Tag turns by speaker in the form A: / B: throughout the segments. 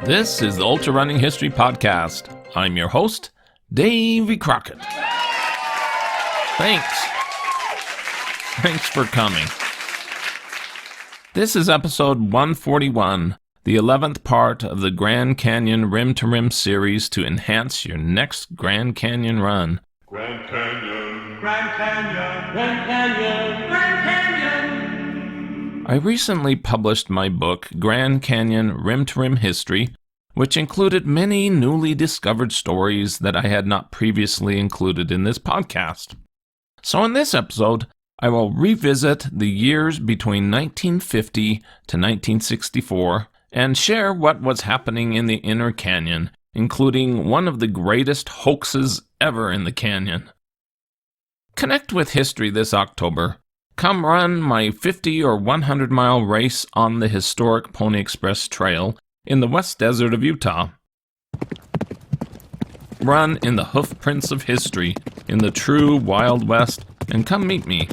A: This is the Ultrarunning History Podcast. I'm your host, Davey Crockett. Thanks for coming. This is episode 141, the 11th part of the Grand Canyon Rim to Rim series to enhance your next Grand Canyon run.
B: Grand Canyon,
C: Grand Canyon, Grand Canyon, Grand Canyon.
A: I recently published my book, Grand Canyon Rim to Rim History, which included many newly discovered stories that I had not previously included in this podcast. So in this episode, I will revisit the years between 1950 to 1964 and share what was happening in the Inner Canyon, including one of the greatest hoaxes ever in the canyon. Connect with history this October. Come run my 50 or 100 mile race on the historic Pony Express Trail in the West Desert of Utah. Run in the hoofprints of history in the true Wild West and come meet me.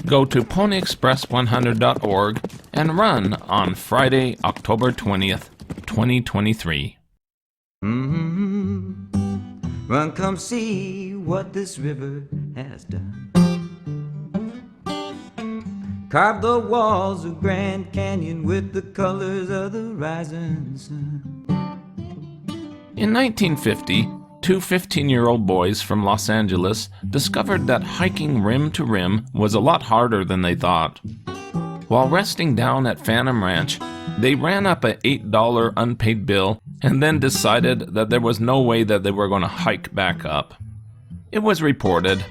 A: Go to ponyexpress100.org and run on Friday, October 20th, 2023.
D: Run, come see what this river has done. Carve the walls of Grand Canyon with the colors of the rising sun.
A: In 1950, two 15-year-old boys from Los Angeles discovered that hiking rim to rim was a lot harder than they thought. While resting down at Phantom Ranch, they ran up an $8 unpaid bill and then decided that there was no way that they were going to hike back up. It was reported,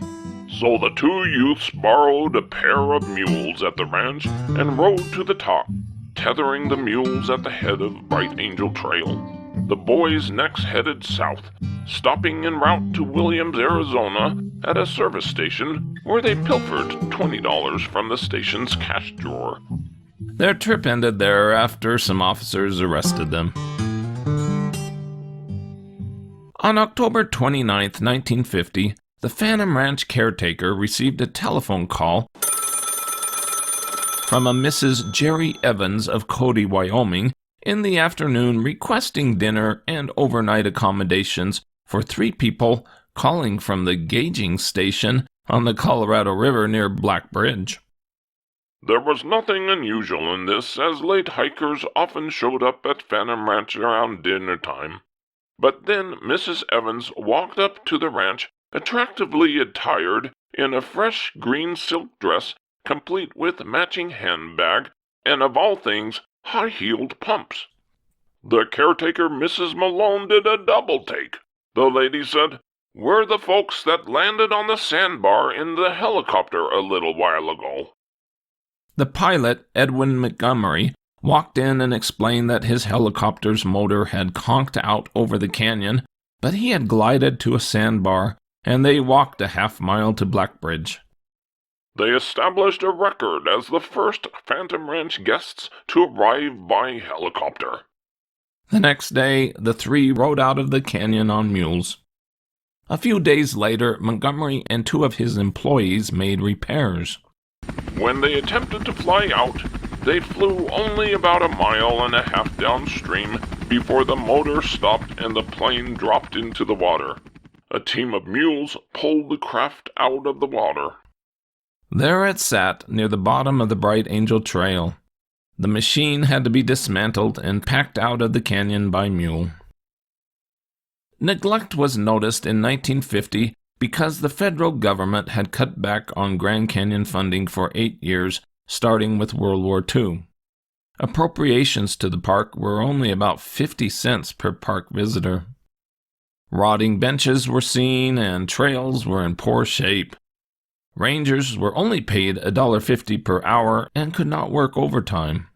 B: So the two youths borrowed a pair of mules at the ranch and rode to the top, tethering the mules at the head of Bright Angel Trail. The boys next headed south, stopping en route to Williams, Arizona at a service station where they pilfered $20 from the station's cash drawer.
A: Their trip ended there after some officers arrested them. On October 29, 1950, the Phantom Ranch caretaker received a telephone call from a Mrs. Jerry Evans of Cody, Wyoming, in the afternoon requesting dinner and overnight accommodations for 3 people calling from the gauging station on the Colorado River near Black Bridge.
B: There was nothing unusual in this, as late hikers often showed up at Phantom Ranch around dinner time. But then Mrs. Evans walked up to the ranch, attractively attired in a fresh green silk dress, complete with matching handbag, and of all things, high-heeled pumps. The caretaker, Mrs. Malone, did a double take. The lady said, "We're the folks that landed on the sandbar in the helicopter a little while ago."
A: The pilot, Edwin Montgomery, walked in and explained that his helicopter's motor had conked out over the canyon, but he had glided to a sandbar, and they walked a half-mile to Black Bridge.
B: They established a record as the first Phantom Ranch guests to arrive by helicopter.
A: The next day, the 3 rode out of the canyon on mules. A few days later, Montgomery and 2 of his employees made repairs.
B: When they attempted to fly out, they flew only about 1.5 miles downstream before the motor stopped and the plane dropped into the water. A team of mules pulled the craft out of the water.
A: There it sat near the bottom of the Bright Angel Trail. The machine had to be dismantled and packed out of the canyon by mule. Neglect was noticed in 1950 because the federal government had cut back on Grand Canyon funding for 8 years, starting with World War II. Appropriations to the park were only about 50 cents per park visitor. Rotting benches were seen and trails were in poor shape. Rangers were only paid $1.50 per hour and could not work overtime.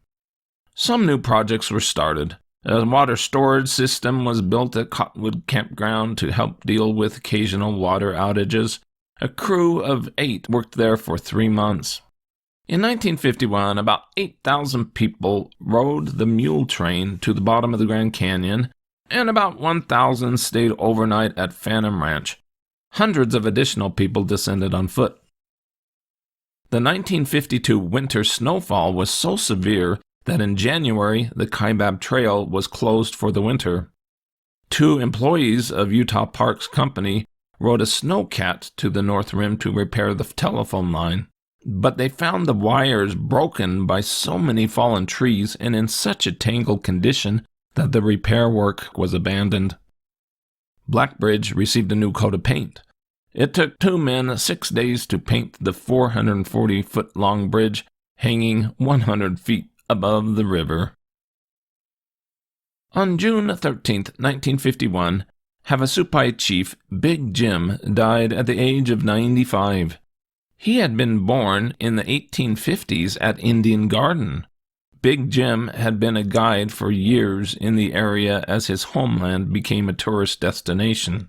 A: Some new projects were started. A water storage system was built at Cottonwood Campground to help deal with occasional water outages. A crew of 8 worked there for 3 months. In 1951, about 8,000 people rode the mule train to the bottom of the Grand Canyon, and about 1,000 stayed overnight at Phantom Ranch. Hundreds of additional people descended on foot. The 1952 winter snowfall was so severe that in January the Kaibab Trail was closed for the winter. 2 employees of Utah Parks Company rode a snowcat to the North Rim to repair the telephone line, but they found the wires broken by so many fallen trees and in such a tangled condition that the repair work was abandoned. Blackbridge received a new coat of paint. It took 2 men 6 days to paint the 440-foot-long bridge hanging 100 feet above the river. On June 13, 1951, Havasupai chief Big Jim died at the age of 95. He had been born in the 1850s at Indian Garden. Big Jim had been a guide for years in the area as his homeland became a tourist destination.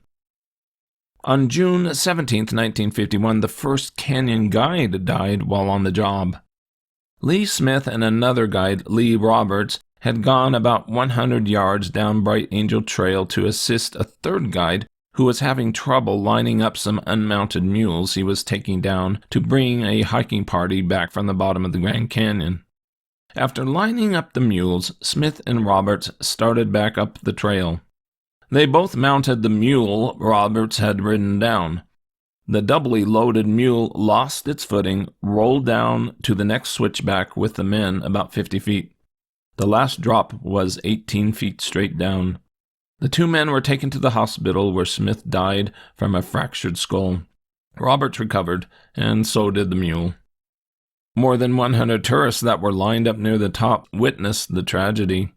A: On June 17, 1951, the first canyon guide died while on the job. Lee Smith and another guide, Lee Roberts, had gone about 100 yards down Bright Angel Trail to assist a third guide who was having trouble lining up some unmounted mules he was taking down to bring a hiking party back from the bottom of the Grand Canyon. After lining up the mules, Smith and Roberts started back up the trail. They both mounted the mule Roberts had ridden down. The doubly loaded mule lost its footing, rolled down to the next switchback with the men about 50 feet. The last drop was 18 feet straight down. The 2 men were taken to the hospital where Smith died from a fractured skull. Roberts recovered, and so did the mule. More than 100 tourists that were lined up near the top witnessed the tragedy.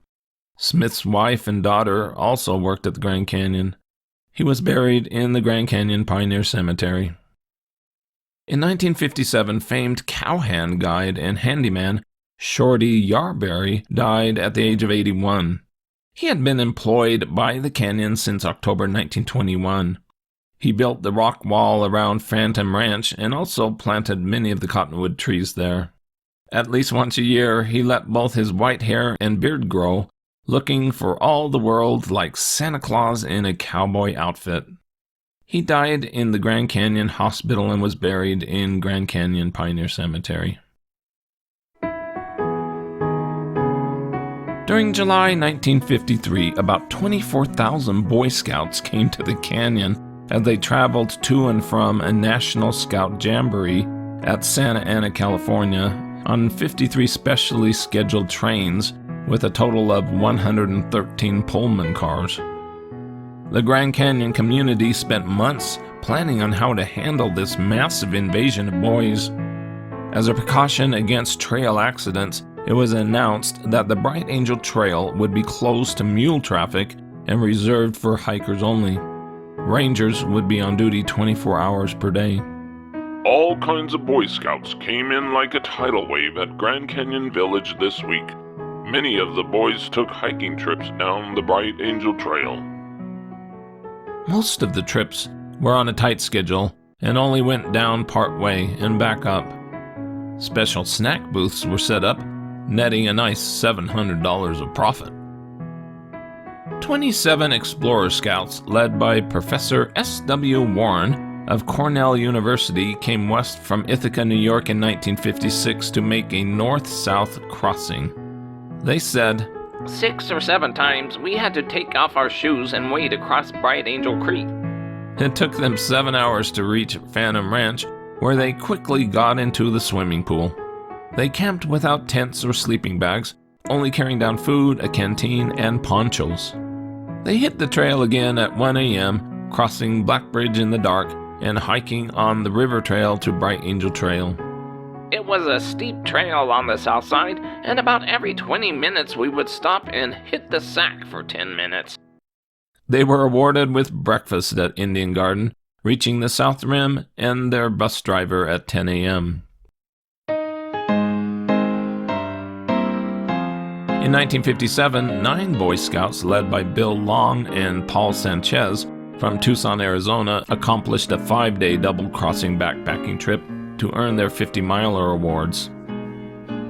A: Smith's wife and daughter also worked at the Grand Canyon. He was buried in the Grand Canyon Pioneer Cemetery. In 1957, famed cowhand guide and handyman Shorty Yarberry died at the age of 81. He had been employed by the canyon since October 1921. He built the rock wall around Phantom Ranch and also planted many of the cottonwood trees there. At least once a year, he let both his white hair and beard grow, looking for all the world like Santa Claus in a cowboy outfit. He died in the Grand Canyon Hospital and was buried in Grand Canyon Pioneer Cemetery. During July 1953, about 24,000 Boy Scouts came to the canyon as they traveled to and from a National Scout Jamboree at Santa Ana, California, on 53 specially scheduled trains with a total of 113 Pullman cars. The Grand Canyon community spent months planning on how to handle this massive invasion of boys. As a precaution against trail accidents, it was announced that the Bright Angel Trail would be closed to mule traffic and reserved for hikers only. Rangers would be on duty 24 hours per day.
B: All kinds of Boy Scouts came in like a tidal wave at Grand Canyon Village this week. Many of the boys took hiking trips down the Bright Angel Trail.
A: Most of the trips were on a tight schedule and only went down part way and back up. Special snack booths were set up, netting a nice $700 of profit. 27 Explorer Scouts, led by Professor S.W. Warren of Cornell University, came west from Ithaca, New York in 1956 to make a north-south crossing. They said,
E: 6 or 7 times we had to take off our shoes and wade across Bright Angel Creek.
A: It took them 7 hours to reach Phantom Ranch, where they quickly got into the swimming pool. They camped without tents or sleeping bags, only carrying down food, a canteen, and ponchos. They hit the trail again at 1 a.m., crossing Blackbridge in the dark and hiking on the river trail to Bright Angel Trail.
E: It was a steep trail on the south side, and about every 20 minutes we would stop and hit the sack for 10 minutes.
A: They were awarded with breakfast at Indian Garden, reaching the South Rim and their bus driver at 10 a.m. In 1957, 9 Boy Scouts led by Bill Long and Paul Sanchez from Tucson, Arizona, accomplished a 5-day double-crossing backpacking trip to earn their 50-miler awards.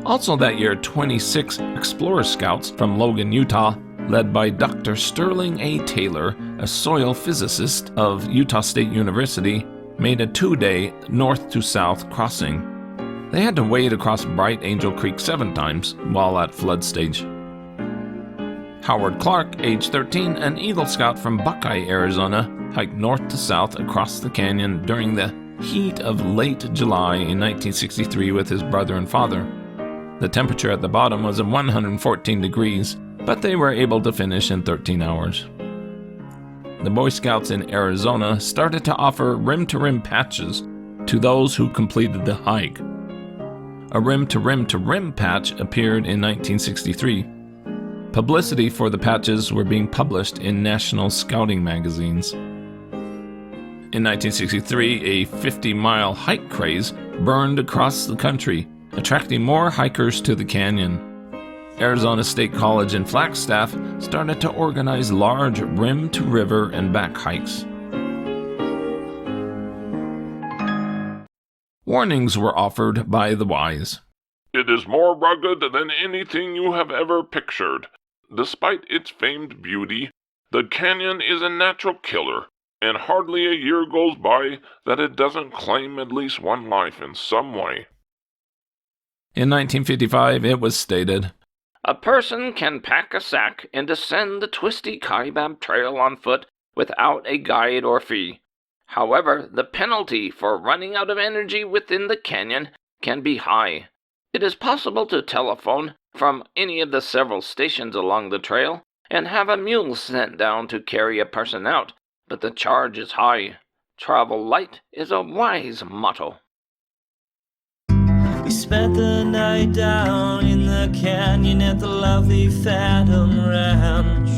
A: Also that year, 26 Explorer Scouts from Logan, Utah, led by Dr. Sterling A. Taylor, a soil physicist of Utah State University, made a 2-day north-to-south crossing. They had to wade across Bright Angel Creek 7 times while at flood stage. Howard Clark, age 13, an Eagle Scout from Buckeye, Arizona, hiked north to south across the canyon during the heat of late July in 1963 with his brother and father. The temperature at the bottom was at 114 degrees, but they were able to finish in 13 hours. The Boy Scouts in Arizona started to offer rim-to-rim patches to those who completed the hike. A rim-to-rim-to-rim patch appeared in 1963. Publicity for the patches were being published in national scouting magazines. In 1963, a 50-mile hike craze burned across the country, attracting more hikers to the canyon. Arizona State College in Flagstaff started to organize large rim-to-river and back hikes. Warnings were offered by the wise.
B: It is more rugged than anything you have ever pictured. Despite its famed beauty, the canyon is a natural killer, and hardly a year goes by that it doesn't claim at least one life in some way.
A: In 1955, it was stated,
E: A person can pack a sack and descend the twisty Kaibab Trail on foot without a guide or fee. However, the penalty for running out of energy within the canyon can be high. It is possible to telephone from any of the several stations along the trail and have a mule sent down to carry a person out, but the charge is high. Travel light is a wise motto.
D: We spent the night down in the canyon at the lovely Phantom Ranch.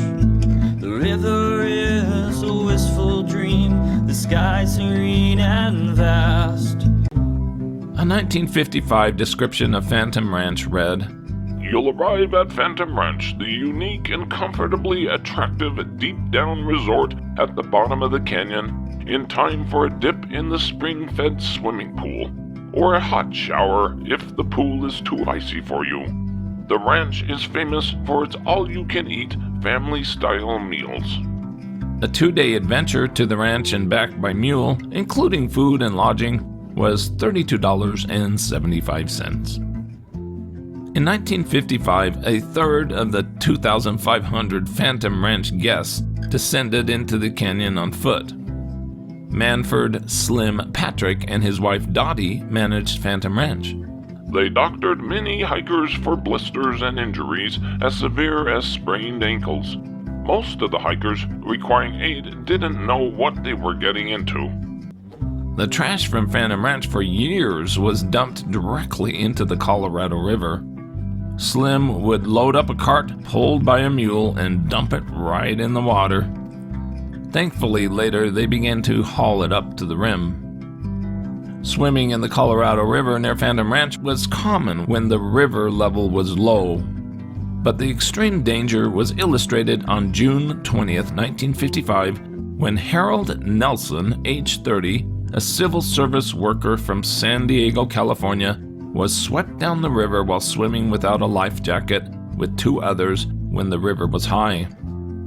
D: The river is a wistful dream, the sky serene and vast.
A: A 1955 description of Phantom Ranch read,
B: You'll arrive at Phantom Ranch, the unique and comfortably attractive deep-down resort at the bottom of the canyon, in time for a dip in the spring-fed swimming pool, or a hot shower if the pool is too icy for you. The ranch is famous for its all-you-can-eat family-style meals.
A: A 2-day adventure to the ranch and back by mule, including food and lodging, was $32.75. In 1955, a third of the 2,500 Phantom Ranch guests descended into the canyon on foot. Manford Slim Patrick and his wife Dottie managed Phantom Ranch.
B: They doctored many hikers for blisters and injuries as severe as sprained ankles. Most of the hikers requiring aid didn't know what they were getting into.
A: The trash from Phantom Ranch for years was dumped directly into the Colorado River. Slim would load up a cart pulled by a mule and dump it right in the water. Thankfully, later they began to haul it up to the rim. Swimming in the Colorado River near Phantom Ranch was common when the river level was low. But the extreme danger was illustrated on June 20th, 1955, when Harold Nelson, age 30, a civil service worker from San Diego, California, was swept down the river while swimming without a life jacket with 2 others when the river was high.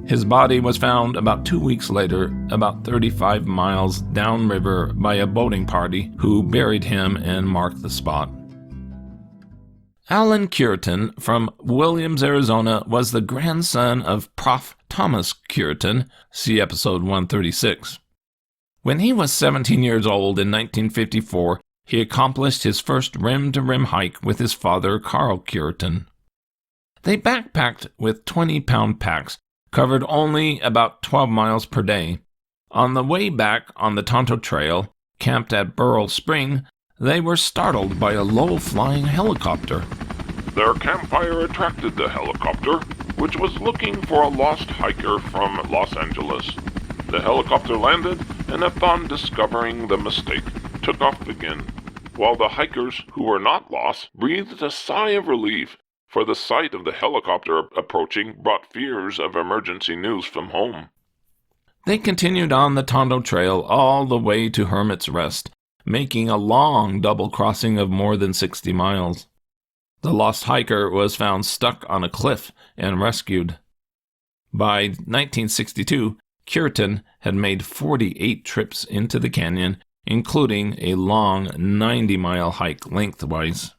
A: His body was found about 2 weeks later, about 35 miles downriver by a boating party who buried him and marked the spot. Alan Cureton from Williams, Arizona, was the grandson of Prof. Thomas Cureton, see episode 136. When he was 17 years old in 1954, he accomplished his first rim-to-rim hike with his father, Carl Cureton. They backpacked with 20-pound packs, covered only about 12 miles per day. On the way back on the Tonto Trail, camped at Burrell Spring, they were startled by a low-flying helicopter.
B: Their campfire attracted the helicopter, which was looking for a lost hiker from Los Angeles. The helicopter landed, and upon discovering the mistake, took off again, while the hikers, who were not lost, breathed a sigh of relief, for the sight of the helicopter approaching brought fears of emergency news from home.
A: They continued on the Tonto Trail all the way to Hermit's Rest, making a long double crossing of more than 60 miles. The lost hiker was found stuck on a cliff and rescued. By 1962, Cureton had made 48 trips into the canyon including a long 90-mile hike lengthwise.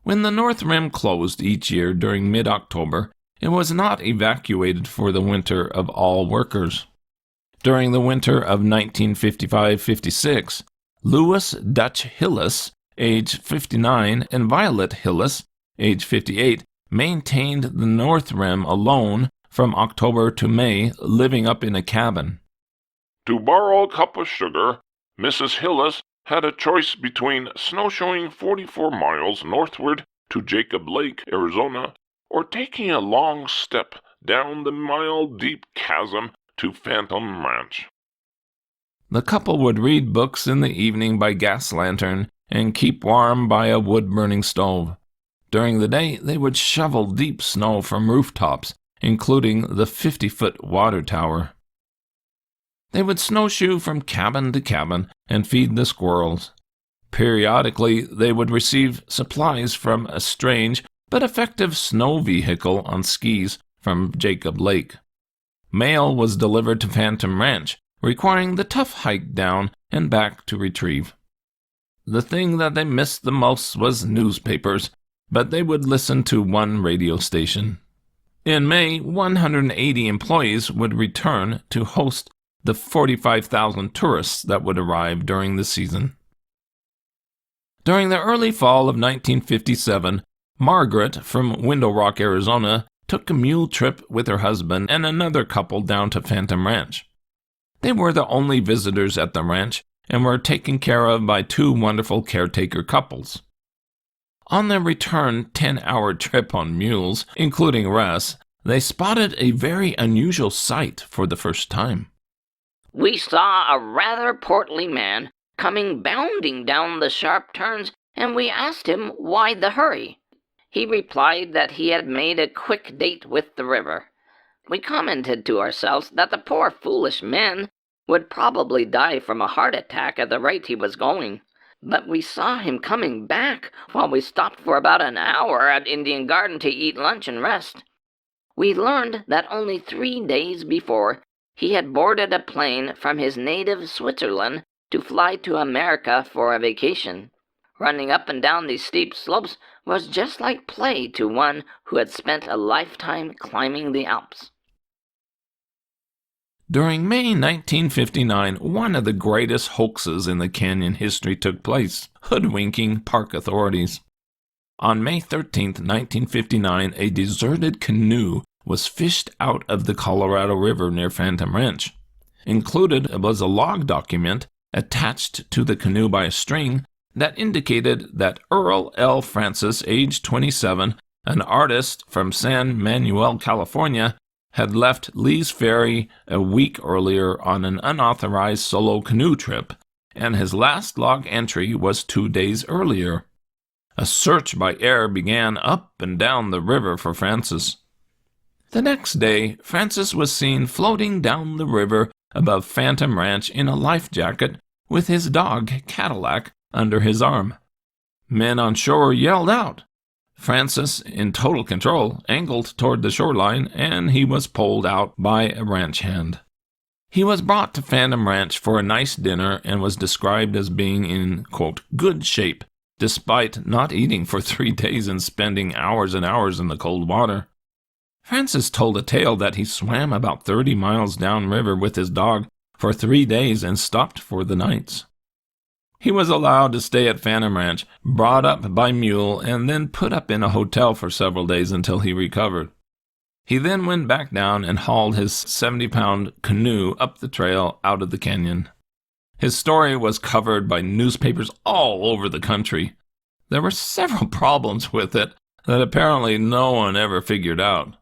A: When the North Rim closed each year during mid-October, it was not evacuated for the winter of all workers. During the winter of 1955-56, Louis Dutch Hillis, age 59, and Violet Hillis, age 58, maintained the North Rim alone from October to May, living up in a cabin.
B: To borrow a cup of sugar, Mrs. Hillis had a choice between snowshoeing 44 miles northward to Jacob Lake, Arizona, or taking a long step down the mile-deep chasm to Phantom Ranch.
A: The couple would read books in the evening by gas lantern and keep warm by a wood-burning stove. During the day, they would shovel deep snow from rooftops, including the 50-foot water tower. They would snowshoe from cabin to cabin and feed the squirrels. Periodically, they would receive supplies from a strange but effective snow vehicle on skis from Jacob Lake. Mail was delivered to Phantom Ranch, requiring the tough hike down and back to retrieve. The thing that they missed the most was newspapers, but they would listen to one radio station. In May, 180 employees would return to host the 45,000 tourists that would arrive during the season. During the early fall of 1957, Margaret from Window Rock, Arizona, took a mule trip with her husband and another couple down to Phantom Ranch. They were the only visitors at the ranch and were taken care of by two wonderful caretaker couples. On their return 10-hour trip on mules, including rest, they spotted a very unusual sight for the first time.
E: We saw a rather portly man coming bounding down the sharp turns, and we asked him why the hurry. He replied that he had made a quick date with the river. We commented to ourselves that the poor foolish man would probably die from a heart attack at the rate he was going. But we saw him coming back while we stopped for about an hour at Indian Garden to eat lunch and rest. We learned that only 3 days before, he had boarded a plane from his native Switzerland to fly to America for a vacation. Running up and down these steep slopes was just like play to one who had spent a lifetime climbing the Alps.
A: During May 1959, one of the greatest hoaxes in the canyon history took place, hoodwinking park authorities. On May 13, 1959, a deserted canoe was fished out of the Colorado River near Phantom Ranch. Included was a log document attached to the canoe by a string that indicated that Earl L. Francis, age 27, an artist from San Manuel, California, had left Lee's Ferry a week earlier on an unauthorized solo canoe trip, and his last log entry was 2 days earlier. A search by air began up and down the river for Francis. The next day, Francis was seen floating down the river above Phantom Ranch in a life jacket with his dog, Cadillac, under his arm. Men on shore yelled out. Francis, in total control, angled toward the shoreline, and he was pulled out by a ranch hand. He was brought to Phantom Ranch for a nice dinner and was described as being in, quote, good shape, despite not eating for 3 days and spending hours and hours in the cold water. Francis told a tale that he swam about 30 miles downriver with his dog for 3 days and stopped for the nights. He was allowed to stay at Phantom Ranch, brought up by mule, and then put up in a hotel for several days until he recovered. He then went back down and hauled his 70-pound canoe up the trail out of the canyon. His story was covered by newspapers all over the country. There were several problems with it that apparently no one ever figured out.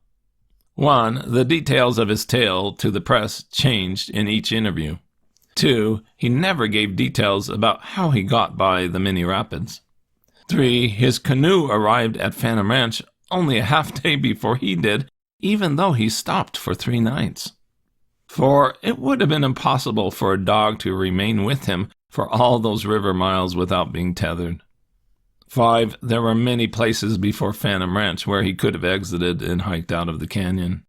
A: One, the details of his tale to the press changed in each interview. 2, he never gave details about how he got by the mini rapids. 3, his canoe arrived at Phantom Ranch only a half day before he did, even though he stopped for 3 nights. 4, it would have been impossible for a dog to remain with him for all those river miles without being tethered. 5, there were many places before Phantom Ranch where he could have exited and hiked out of the canyon.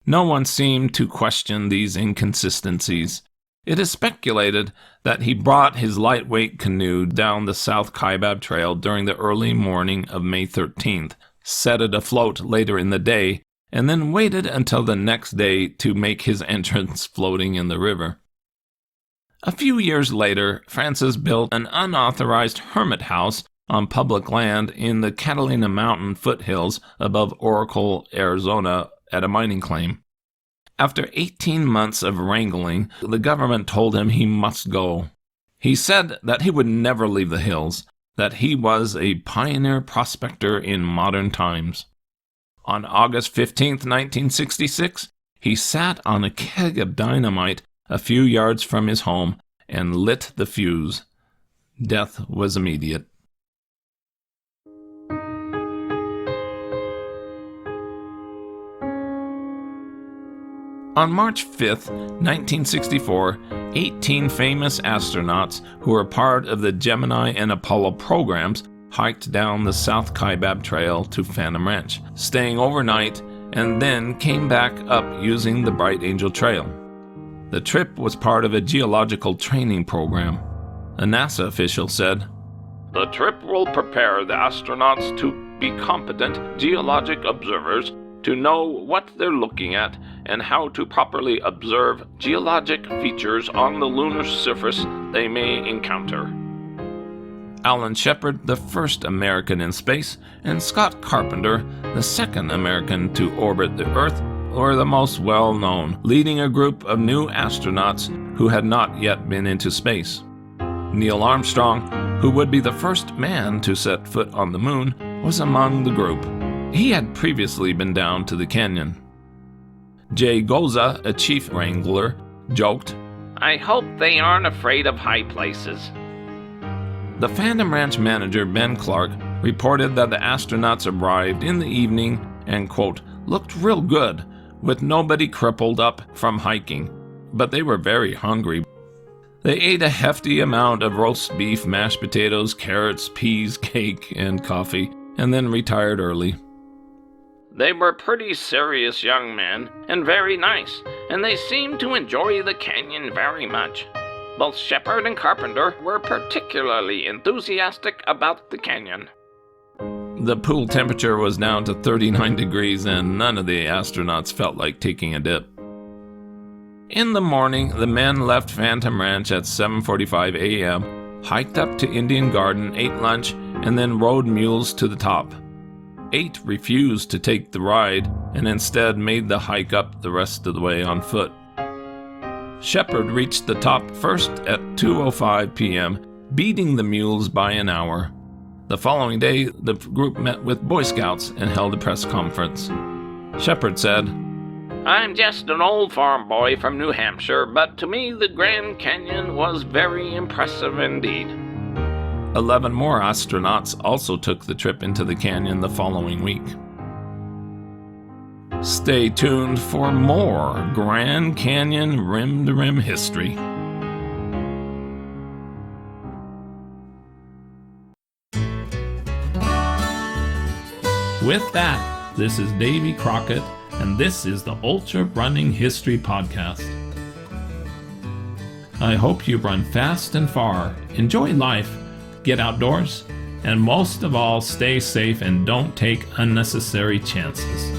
A: No one seemed to question these inconsistencies. It is speculated that he brought his lightweight canoe down the South Kaibab Trail during the early morning of May 13th, set it afloat later in the day, and then waited until the next day to make his entrance floating in the river. A few years later, Francis built an unauthorized hermit house on public land in the Catalina Mountain foothills above Oracle, Arizona, at a mining claim. After 18 months of wrangling, the government told him he must go. He said that he would never leave the hills, that he was a pioneer prospector in modern times. On August 15, 1966, he sat on a keg of dynamite a few yards from his home and lit the fuse. Death was immediate. On March 5, 1964, 18 famous astronauts who were part of the Gemini and Apollo programs hiked down the South Kaibab Trail to Phantom Ranch, staying overnight, and then came back up using the Bright Angel Trail. The trip was part of a geological training program. A NASA official said,
E: "The trip will prepare the astronauts to be competent geologic observers, to know what they're looking at and how to properly observe geologic features on the lunar surface they may encounter."
A: Alan Shepard, the first American in space, and Scott Carpenter, the second American to orbit the Earth, were the most well-known, leading a group of new astronauts who had not yet been into space. Neil Armstrong, who would be the first man to set foot on the moon, was among the group. He had previously been down to the canyon. Jay Goza, a chief wrangler, joked,
E: "I hope they aren't afraid of high places."
A: The Phantom Ranch manager, Ben Clark, reported that the astronauts arrived in the evening and, quote, looked real good, with nobody crippled up from hiking, but they were very hungry. They ate a hefty amount of roast beef, mashed potatoes, carrots, peas, cake, and coffee, and then retired early.
E: They were pretty serious young men, and very nice, and they seemed to enjoy the canyon very much. Both Shepard and Carpenter were particularly enthusiastic about the canyon.
A: The pool temperature was down to 39 degrees, and none of the astronauts felt like taking a dip. In the morning, the men left Phantom Ranch at 7:45 a.m., hiked up to Indian Garden, ate lunch, and then rode mules to the top. 8 refused to take the ride and instead made the hike up the rest of the way on foot. Shepard reached the top first at 2:05 p.m., beating the mules by an hour. The following day, the group met with Boy Scouts and held a press conference. Shepard said,
E: "I'm just an old farm boy from New Hampshire, but to me the Grand Canyon was very impressive indeed."
A: 11 more astronauts also took the trip into the canyon the following week. Stay tuned for more Grand Canyon rim-to-rim history. With that, this is Davy Crockett, and this is the Ultrarunning History Podcast. I hope you run fast and far, enjoy life, get outdoors, and most of all, stay safe and don't take unnecessary chances.